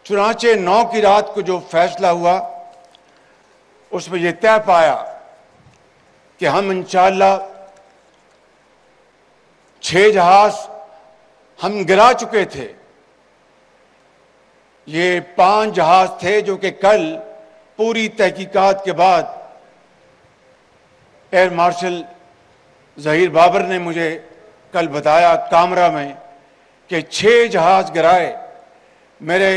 चुनाचे 9 की रात को जो फैसला हुआ उसमें यह तय पाया कि हम इंशाअल्लाह 6 जहाज हम गिरा चुके थे। ये 5 जहाज थे जो कि कल पूरी तहकीकात के बाद एयर मार्शल ज़हीर बाबर ने मुझे कल बताया कामरा में कि 6 जहाज गिराए। मेरे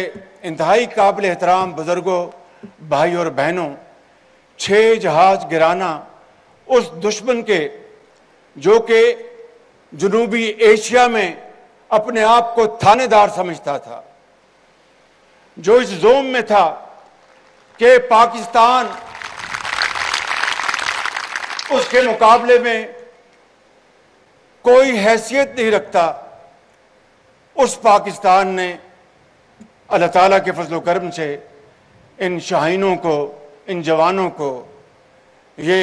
इंतहाई काबिल एहतराम बुजुर्गों, भाई और बहनों, 6 जहाज गिराना उस दुश्मन के जो कि जनूबी एशिया में अपने आप को थानेदार समझता था, जो इस जोम में था कि पाकिस्तान उसके मुकाबले में कोई हैसियत नहीं रखता, उस पाकिस्तान ने अल्लाह ताला के फजल करम से इन शाहीनों को, इन जवानों को ये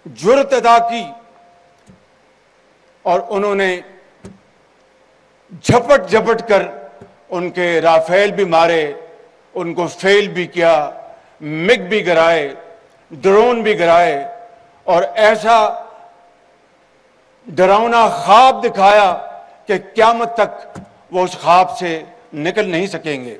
जुर्रत अदा की और उन्होंने झपट झपट कर उनके राफेल भी मारे, उनको फेल भी किया, मिग भी गिराए, ड्रोन भी गिराए और ऐसा डरावना ख्वाब दिखाया कि क़यामत तक वो उस ख्वाब से निकल नहीं सकेंगे।